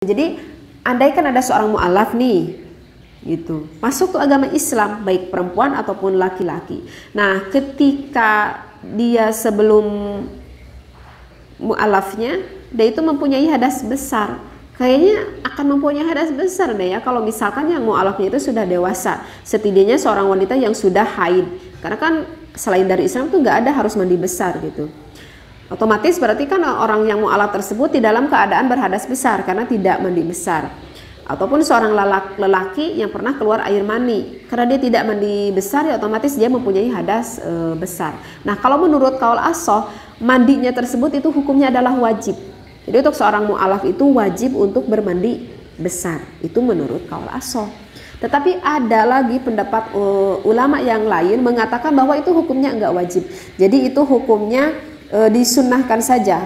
Jadi andaikan ada seorang mu'alaf nih gitu, masuk ke agama Islam, baik perempuan ataupun laki-laki. Nah, ketika dia sebelum mu'alafnya, dia itu mempunyai hadas besar. Kayaknya akan mempunyai hadas besar deh ya kalau misalkan yang mu'alafnya itu sudah dewasa. Setidaknya seorang wanita yang sudah haid. Karena kan selain dari Islam tuh nggak ada harus mandi besar gitu. Otomatis berarti kan orang yang mu'alaf tersebut di dalam keadaan berhadas besar karena tidak mandi besar. Ataupun seorang lelaki yang pernah keluar air mani, karena dia tidak mandi besar ya otomatis dia mempunyai hadas besar. Nah, kalau menurut qaul as-shah, mandinya tersebut itu hukumnya adalah wajib. Jadi untuk seorang mu'alaf itu wajib untuk bermandi besar, itu menurut qaul as-shah. Tetapi ada lagi pendapat ulama yang lain mengatakan bahwa itu hukumnya enggak wajib. Jadi itu hukumnya disunnahkan saja.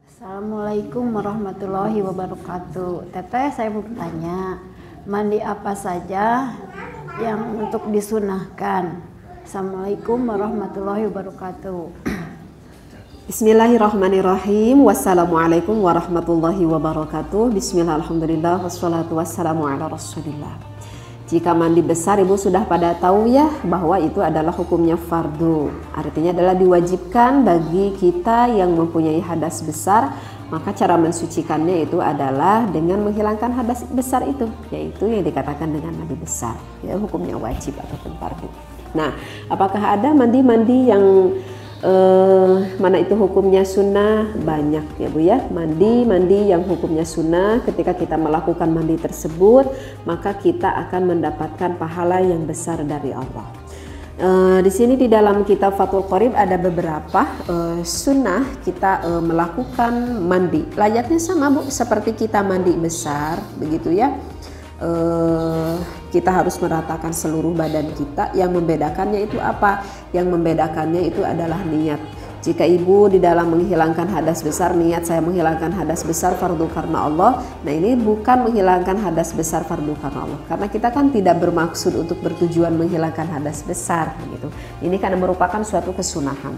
Assalamualaikum warahmatullahi wabarakatuh. Teteh, saya mau bertanya, mandi apa saja yang untuk disunahkan? Assalamualaikum warahmatullahi wabarakatuh. Bismillahirrahmanirrahim. Wassalamualaikum warahmatullahi wabarakatuh. Bismillah, alhamdulillah, wassalatu wassalamu ala rasulillah. Jika mandi besar, ibu sudah pada tahu ya bahwa itu adalah hukumnya fardu. Artinya adalah diwajibkan bagi kita yang mempunyai hadas besar. Maka cara mensucikannya itu adalah dengan menghilangkan hadas besar itu, yaitu yang dikatakan dengan mandi besar. Ya, hukumnya wajib ataupun fardu. Nah, apakah ada mandi-mandi yang mana itu hukumnya sunnah? Banyak ya Bu ya, mandi yang hukumnya sunnah. Ketika kita melakukan mandi tersebut, maka kita akan mendapatkan pahala yang besar dari Allah. Di sini di dalam kitab Fathul Qorib ada beberapa sunnah kita melakukan mandi. Layaknya sama Bu, seperti kita mandi besar begitu ya. Kita harus meratakan seluruh badan kita. Yang membedakannya itu apa? Yang membedakannya itu adalah niat. Jika ibu di dalam menghilangkan hadas besar, niat saya menghilangkan hadas besar fardu karena Allah. Nah, ini bukan menghilangkan hadas besar fardu karena Allah, karena kita kan tidak bermaksud untuk bertujuan menghilangkan hadas besar gitu. Ini kan merupakan suatu kesunahan.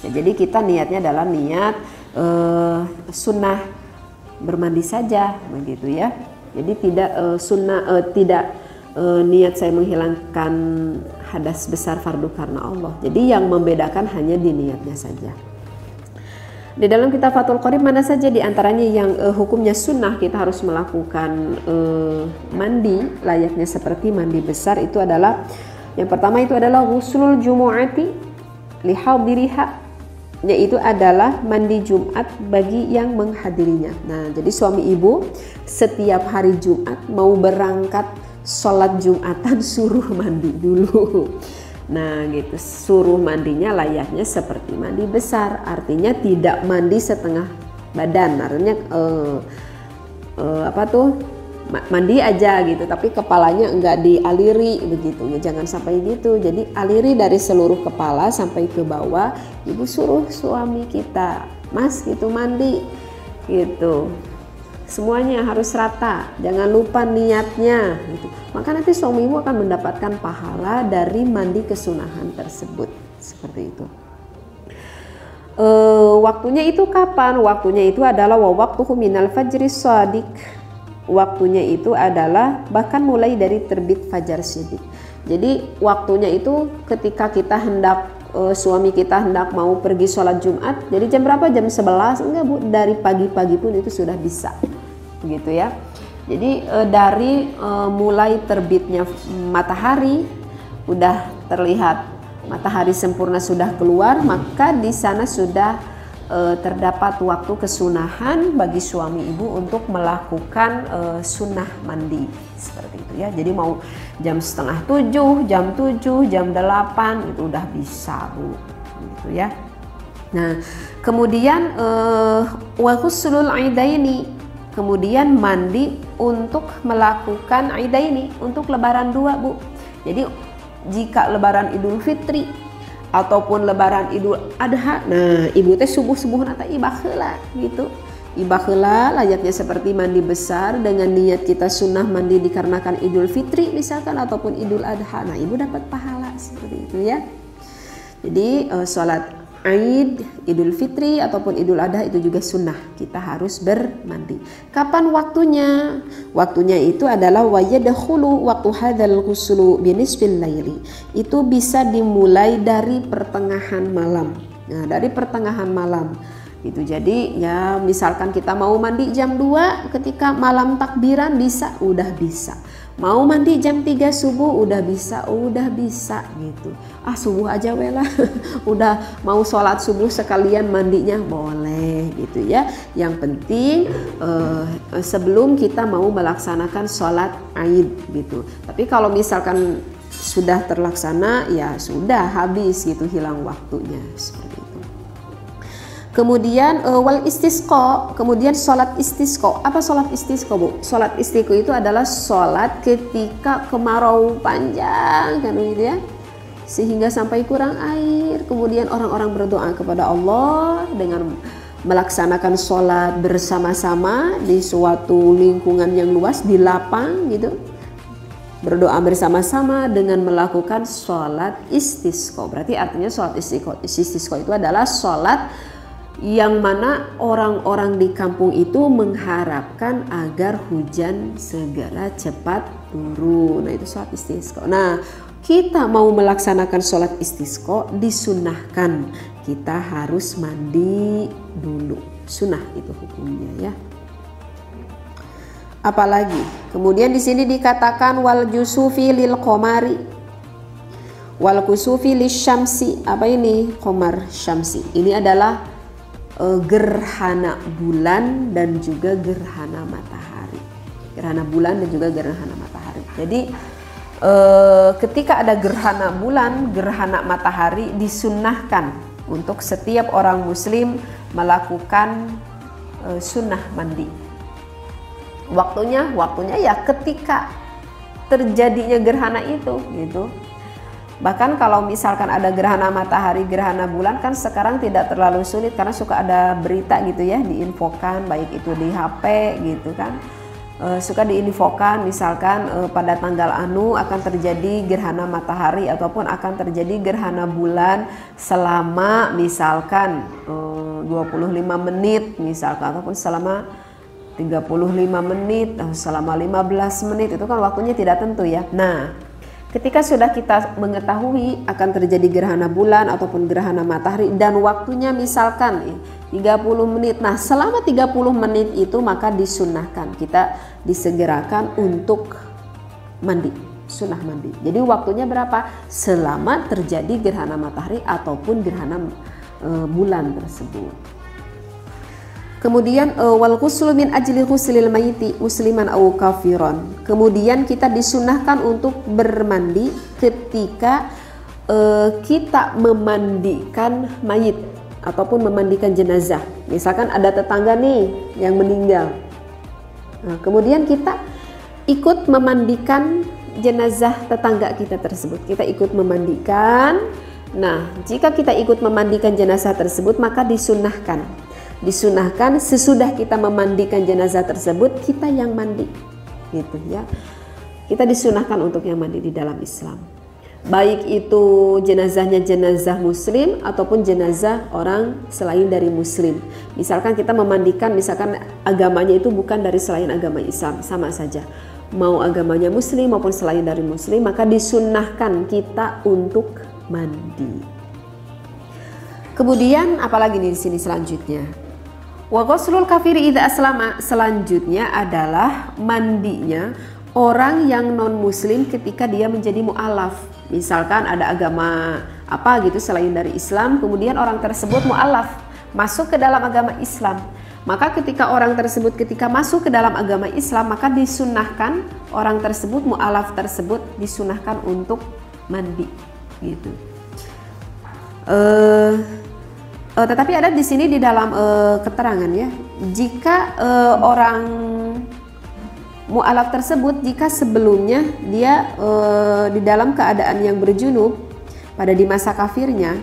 Ya, jadi kita niatnya adalah niat sunnah bermandi saja begitu ya. Jadi tidak niat saya menghilangkan hadas besar fardu karena Allah. Jadi yang membedakan hanya di niatnya saja. Di dalam kitab Fathul Qorib mana saja di antaranya yang hukumnya sunnah kita harus melakukan mandi layaknya seperti mandi besar, itu adalah yang pertama itu adalah ghuslul jumu'ati li hadiriha, yaitu adalah mandi Jumat bagi yang menghadirinya. Nah, jadi suami ibu setiap hari Jumat mau berangkat sholat Jumatan suruh mandi dulu. Nah gitu, suruh mandinya layaknya seperti mandi besar, artinya tidak mandi setengah badan, artinya mandi aja gitu, tapi kepalanya enggak dialiri begitu ya, jangan sampai gitu. Jadi aliri dari seluruh kepala sampai ke bawah. Ibu suruh suami kita, mas gitu mandi gitu, semuanya harus rata, jangan lupa niatnya gitu. Maka nanti suami ibu akan mendapatkan pahala dari mandi kesunahan tersebut, seperti itu. Waktunya itu kapan? Waktunya itu adalah waqtuhu minal fajri shadiq. Waktunya itu adalah bahkan mulai dari terbit fajar shadiq. Jadi waktunya itu ketika kita hendak suami kita hendak mau pergi sholat Jumat. Jadi jam berapa? Jam 11? Enggak Bu, dari pagi-pagi pun itu sudah bisa. Begitu ya. Jadi dari mulai terbitnya matahari udah terlihat matahari sempurna sudah keluar, maka di sana sudah terdapat waktu kesunahan bagi suami ibu untuk melakukan sunnah mandi seperti itu ya. Jadi mau jam setengah 7, jam 7, jam 8 itu udah bisa Bu, gitu ya. Nah, kemudian wa ghuslul aidaini, kemudian mandi untuk melakukan aidaini, untuk lebaran dua Bu. Jadi jika lebaran Idul Fitri ataupun lebaran Idul Adha, nah ibu teh subuh nata ibah heula gitu. ibaheula layaknya seperti mandi besar dengan niat kita sunnah mandi dikarenakan Idul Fitri misalkan ataupun Idul Adha. Nah, ibu dapat pahala seperti itu ya. Jadi sholat Aid, Idul Fitri ataupun Idul Adha itu juga sunnah, kita harus bermandi. Kapan waktunya? Waktunya itu adalah wa yadkhulu waktu hadzal ghuslu binisfil laili. Itu bisa dimulai dari pertengahan malam. Nah, dari pertengahan malam. Itu jadi ya misalkan kita mau mandi jam 2 ketika malam takbiran bisa, udah bisa. Mau mandi jam 3 subuh udah bisa gitu. Subuh aja wela. Udah mau sholat subuh sekalian mandinya boleh gitu ya. Yang penting sebelum kita mau melaksanakan sholat Aid gitu. Tapi kalau misalkan sudah terlaksana ya sudah habis gitu, hilang waktunya seperti itu. Kemudian wal istisqa, kemudian sholat istisqa. Apa sholat istisqa, Bu? Sholat istisqa itu adalah sholat ketika kemarau panjang kan gitu ya, sehingga sampai kurang air. Kemudian orang-orang berdoa kepada Allah dengan melaksanakan sholat bersama-sama di suatu lingkungan yang luas, di lapang gitu. Berdoa bersama-sama dengan melakukan sholat istisqa. Berarti artinya sholat istisqa itu adalah sholat yang mana orang-orang di kampung itu mengharapkan agar hujan segera cepat turun. Nah, itu sholat istisqa. Nah, kita mau melaksanakan sholat istisqa disunahkan kita harus mandi dulu. Sunnah itu hukumnya ya. Apalagi kemudian di sini dikatakan wal jusufi lil qamari wal kusufi lisyamsi. Apa ini qamar syamsi? Ini adalah gerhana bulan dan juga gerhana matahari. Gerhana bulan dan juga gerhana matahari. Jadi ketika ada gerhana bulan, gerhana matahari disunnahkan untuk setiap orang muslim melakukan sunnah mandi. Waktunya ya ketika terjadinya gerhana itu gitu. Bahkan kalau misalkan ada gerhana matahari, gerhana bulan kan sekarang tidak terlalu sulit karena suka ada berita gitu ya diinfokan, baik itu di HP gitu kan. Suka diinfokan misalkan pada tanggal anu akan terjadi gerhana matahari ataupun akan terjadi gerhana bulan selama misalkan 25 menit misalkan ataupun selama 35 menit, selama 15 menit, itu kan waktunya tidak tentu ya. Nah, ketika sudah kita mengetahui akan terjadi gerhana bulan ataupun gerhana matahari dan waktunya misalkan 30 menit. Nah, selama 30 menit itu maka disunnahkan kita disegerakan untuk mandi, sunnah mandi. Jadi waktunya berapa? Selama terjadi gerhana matahari ataupun gerhana bulan tersebut. Kemudian wal ghuslu min ajli ghuslil mayyiti musliman au kafiron. Kemudian kita disunahkan untuk bermandi ketika kita memandikan mayit ataupun memandikan jenazah. Misalkan ada tetangga nih yang meninggal. Nah, kemudian kita ikut memandikan jenazah tetangga kita tersebut. Kita ikut memandikan. Nah, jika kita ikut memandikan jenazah tersebut maka disunahkan sesudah kita memandikan jenazah tersebut kita yang mandi gitu ya. Kita disunahkan untuk yang mandi di dalam Islam, baik itu jenazahnya jenazah muslim ataupun jenazah orang selain dari muslim. Misalkan kita memandikan, misalkan agamanya itu bukan dari selain agama Islam, sama saja mau agamanya muslim maupun selain dari muslim, maka disunahkan kita untuk mandi. Kemudian apalagi di sini selanjutnya, wa ghuslul kafiri idza aslama, selanjutnya adalah mandinya orang yang non muslim ketika dia menjadi mu'alaf. Misalkan ada agama apa gitu selain dari Islam, kemudian orang tersebut mu'alaf, masuk ke dalam agama Islam. Maka ketika orang tersebut ketika masuk ke dalam agama Islam, maka disunahkan orang tersebut, mu'alaf tersebut disunahkan untuk mandi gitu. Tetapi ada di sini di dalam keterangan ya, jika orang mu'alaf tersebut, jika sebelumnya dia di dalam keadaan yang berjunub pada di masa kafirnya,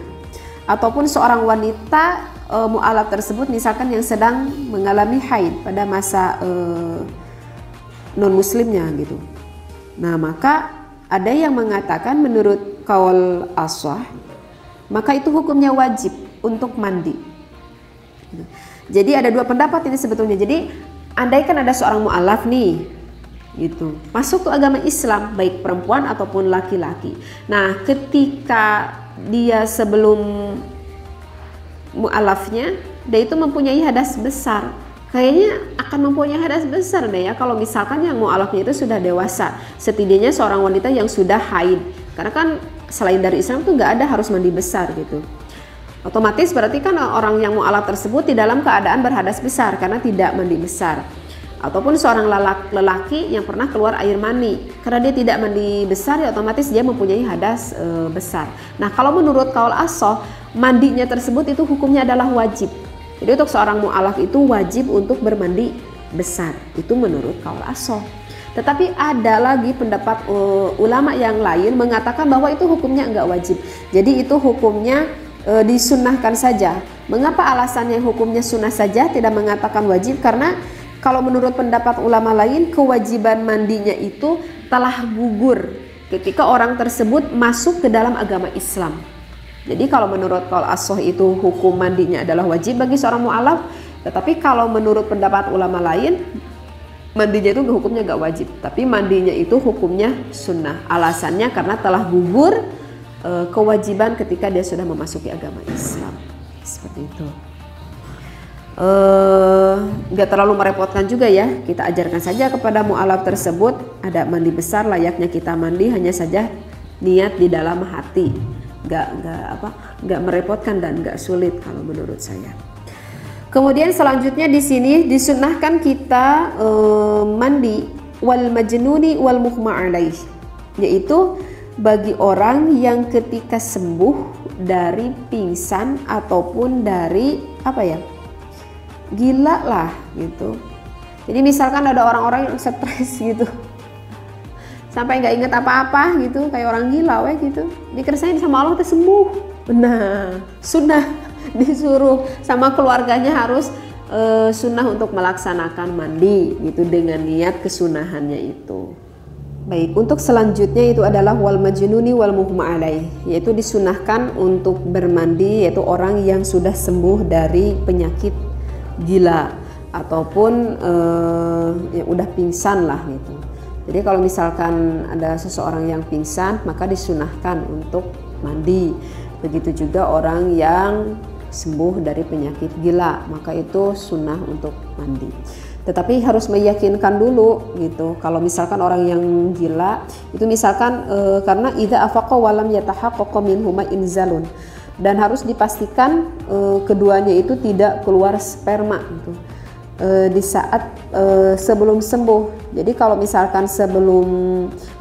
ataupun seorang wanita mu'alaf tersebut misalkan yang sedang mengalami haid pada masa non muslimnya gitu. Nah, maka ada yang mengatakan menurut qaul ashah, maka itu hukumnya wajib untuk mandi. Jadi ada dua pendapat ini sebetulnya. Jadi andaikan ada seorang mu'alaf nih gitu, masuk ke agama Islam, baik perempuan ataupun laki-laki. Nah, ketika dia sebelum mu'alafnya, dia itu mempunyai hadas besar. Kayaknya akan mempunyai hadas besar deh ya kalau misalkan yang mu'alafnya itu sudah dewasa, setidaknya seorang wanita yang sudah haid. Karena kan selain dari Islam tuh nggak ada harus mandi besar gitu. Otomatis berarti kan orang yang mu'alaf tersebut di dalam keadaan berhadas besar karena tidak mandi besar. Ataupun seorang lelaki yang pernah keluar air mani, karena dia tidak mandi besar ya otomatis dia mempunyai hadas besar. Nah, kalau menurut qaul ashah, mandinya tersebut itu hukumnya adalah wajib. Jadi untuk seorang mu'alaf itu wajib untuk bermandi besar. Itu menurut qaul ashah. Tetapi ada lagi pendapat ulama yang lain mengatakan bahwa itu hukumnya enggak wajib. Jadi itu hukumnya disunnahkan saja. Mengapa alasannya hukumnya sunnah saja, tidak mengatakan wajib? Karena kalau menurut pendapat ulama lain, kewajiban mandinya itu telah gugur ketika orang tersebut masuk ke dalam agama Islam. Jadi kalau menurut qaul ashah itu hukum mandinya adalah wajib bagi seorang mu'alaf, tetapi kalau menurut pendapat ulama lain, mandinya itu hukumnya gak wajib, tapi mandinya itu hukumnya sunnah. Alasannya karena telah gugur kewajiban ketika dia sudah memasuki agama Islam. Seperti itu. Nggak terlalu merepotkan juga ya, kita ajarkan saja kepada mu'alaf tersebut ada mandi besar layaknya kita mandi, hanya saja niat di dalam hati, nggak merepotkan dan nggak sulit kalau menurut saya. Kemudian selanjutnya di sini disunnahkan kita mandi wal majnuni wal mughma alaih, yaitu bagi orang yang ketika sembuh dari pingsan ataupun dari gila lah gitu. Jadi misalkan ada orang-orang yang stres gitu, sampai nggak inget apa-apa gitu, kayak orang gila gitu, dikerasain sama Allah tuh sembuh. Nah, sunnah disuruh sama keluarganya harus sunnah untuk melaksanakan mandi gitu dengan niat kesunahannya itu. Baik, untuk selanjutnya itu adalah wal majnuni wal mughma alaih, yaitu disunahkan untuk bermandi yaitu orang yang sudah sembuh dari penyakit gila ataupun yang udah pingsan lah gitu. Jadi kalau misalkan ada seseorang yang pingsan, maka disunahkan untuk mandi. Begitu juga orang yang sembuh dari penyakit gila, maka itu sunnah untuk mandi. Tetapi harus meyakinkan dulu gitu. Kalau misalkan orang yang gila itu misalkan karena idza afaqa wa lam yatahaqqaq minhuma inzalun, dan harus dipastikan keduanya itu tidak keluar sperma gitu di saat sebelum sembuh. Jadi kalau misalkan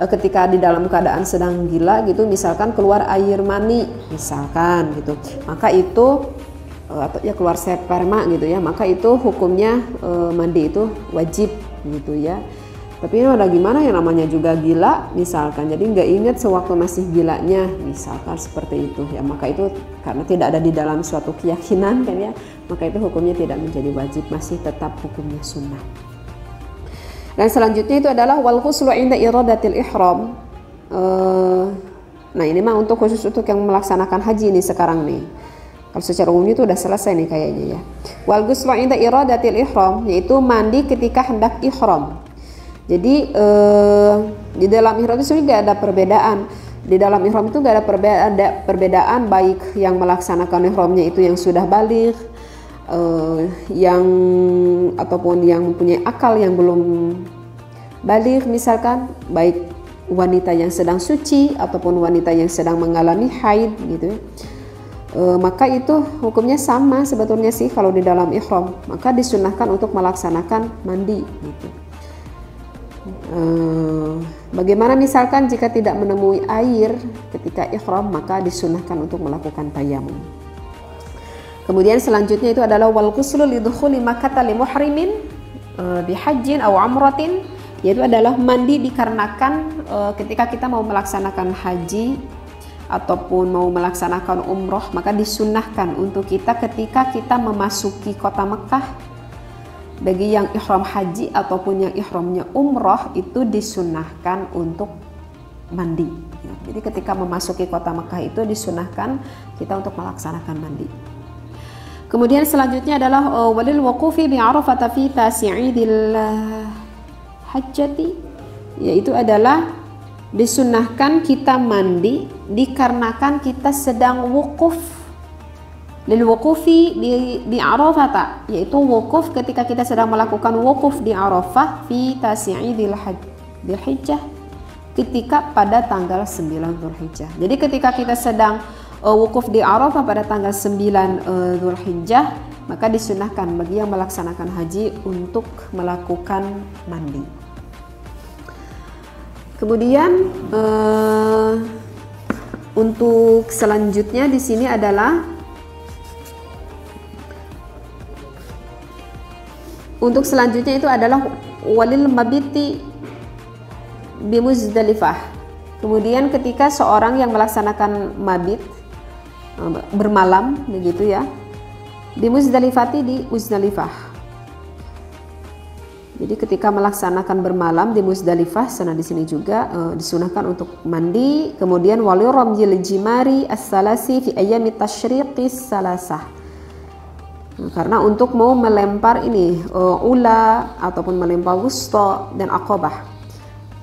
ketika di dalam keadaan sedang gila gitu, misalkan keluar air mani misalkan gitu, maka itu atau ya keluar sperma gitu ya, maka itu hukumnya mandi itu wajib gitu ya. Tapi ini ada gimana yang namanya juga gila misalkan, jadi nggak ingat sewaktu masih gilanya misalkan seperti itu ya, maka itu karena tidak ada di dalam suatu keyakinan kan ya, maka itu hukumnya tidak menjadi wajib, masih tetap hukumnya sunnah. Dan selanjutnya itu adalah wal ghuslu inda iradatil ihram. Nah ini mah untuk khusus untuk yang melaksanakan haji nih sekarang nih. Kalau secara umum itu udah selesai nih kayaknya ya. Wal ghuslu inda iradatil ihram, yaitu mandi ketika hendak ihram. Jadi di dalam ihram itu sebenarnya gak ada perbedaan. Di dalam ihram itu gak ada perbedaan baik yang melaksanakan ihramnya itu yang sudah baligh, yang ataupun yang mempunyai akal yang belum baligh misalkan, baik wanita yang sedang suci ataupun wanita yang sedang mengalami haid gitu ya. Maka itu hukumnya sama sebetulnya sih kalau di dalam ihram, maka disunahkan untuk melaksanakan mandi gitu. Bagaimana misalkan jika tidak menemui air ketika ihram, maka disunahkan untuk melakukan tayamum. Kemudian selanjutnya itu adalah wal ghuslu lidukhuli makkah li muhrimin bihajjin aw umratin, yaitu adalah mandi dikarenakan ketika kita mau melaksanakan haji ataupun mau melaksanakan umroh, maka disunnahkan untuk kita ketika kita memasuki kota Mekah, bagi yang ihram haji ataupun yang ihramnya umroh itu disunnahkan untuk mandi. Jadi ketika memasuki kota Mekah itu disunnahkan kita untuk melaksanakan mandi. Kemudian selanjutnya adalah walil wuqufi bi Arafah fi tasi'idil hajjati, yaitu adalah disunnahkan kita mandi dikarenakan kita sedang wukuf. Lil wuqufi di Arafah, yaitu wukuf ketika kita sedang melakukan wukuf di Arafah fi tasi'idil hajjah, ketika pada tanggal 9 Dzulhijjah. Jadi ketika kita sedang wukuf di Arafah pada tanggal 9 Dzulhijjah, maka disunahkan bagi yang melaksanakan haji untuk melakukan mandi. Kemudian untuk selanjutnya di sini adalah walil mabiti bi Muzdalifah. Kemudian ketika seorang yang melaksanakan mabit bermalam begitu ya, di Muzdalifati di Muzdalifah. Jadi ketika melaksanakan bermalam di Muzdalifah, sana di sini juga disunahkan untuk mandi. Kemudian wali ramyil jimari as-salasi fi ayyami tasyriqis salasah. Karena untuk mau melempar ini ula ataupun melempar wusta dan aqabah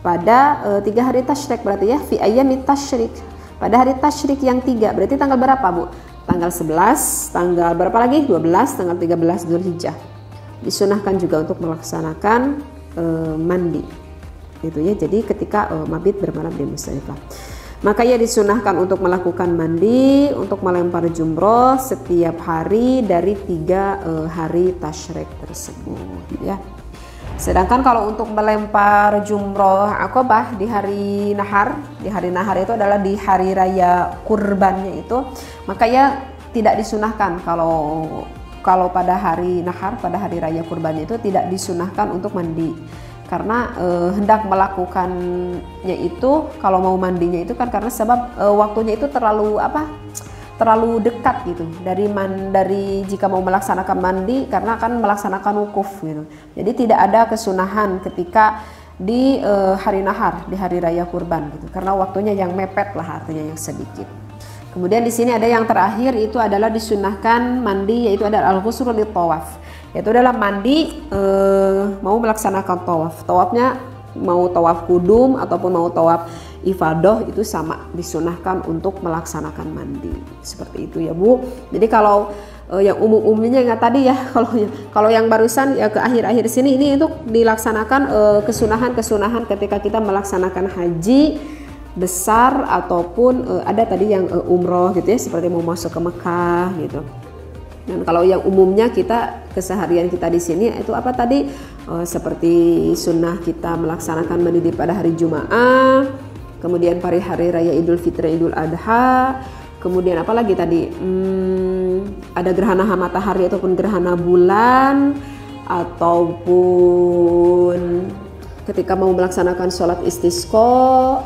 pada 3 hari tasyrik, berarti ya fi ayyami tasyrik, pada hari tasyrik yang 3, berarti tanggal berapa Bu? Tanggal 11, tanggal berapa lagi? 12, tanggal 13 Dzulhijjah. Disunahkan juga untuk melaksanakan mandi gitu ya. Jadi ketika mabit bermalam di Muzdalifah, maka ia disunahkan untuk melakukan mandi untuk melempar jumroh setiap hari dari 3 hari tasyrik tersebut ya. Sedangkan kalau untuk melempar jumroh Aqabah di hari nahar itu adalah di hari raya kurbannya itu, maka ia tidak disunahkan kalau pada hari nahar, pada hari raya kurbannya itu tidak disunahkan untuk mandi, karena hendak melakukannya itu, kalau mau mandinya itu kan karena sebab waktunya itu terlalu dekat gitu dari jika mau melaksanakan mandi, karena akan melaksanakan wukuf gitu. Jadi tidak ada kesunahan ketika di hari nahar, di hari raya kurban gitu, karena waktunya yang mepet lah, artinya yang sedikit. Kemudian di sini ada yang terakhir, itu adalah disunahkan mandi, yaitu adalah al-ghusl lit-tawaf, yaitu adalah mandi mau melaksanakan tawaf. Tawafnya mau tawaf kudum ataupun mau tawaf ifadah, itu sama disunahkan untuk melaksanakan mandi. Seperti itu ya Bu. Jadi kalau yang umum-umumnya nggak tadi ya, kalau yang barusan ya ke akhir-akhir sini ini untuk dilaksanakan kesunahan ketika kita melaksanakan haji besar ataupun ada tadi yang umroh gitu ya, seperti mau masuk ke Mekah gitu. Dan kalau yang umumnya kita keseharian kita di sini itu apa tadi, seperti sunnah kita melaksanakan mandi pada hari Jumat, kemudian pada hari raya Idul Fitri, Idul Adha, kemudian apa lagi tadi, ada gerhana matahari ataupun gerhana bulan, ataupun ketika mau melaksanakan sholat istisqa.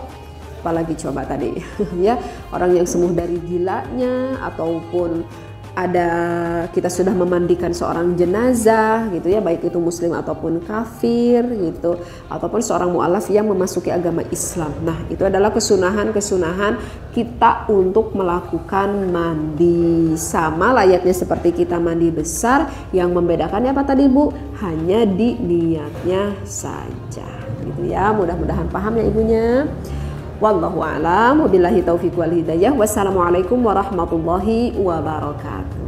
Apalagi coba tadi ya, orang yang sembuh dari gilanya, ataupun ada kita sudah memandikan seorang jenazah gitu ya, baik itu muslim ataupun kafir gitu, ataupun seorang mu'alaf yang memasuki agama Islam. Nah, itu adalah kesunahan kita untuk melakukan mandi, sama layaknya seperti kita mandi besar. Yang membedakannya apa tadi Bu? Hanya di niatnya saja gitu ya. Mudah-mudahan paham ya ibunya. Wallahu a'lam, wabillahi taufiq wal hidayah. Wassalamualaikum warahmatullahi wabarakatuh.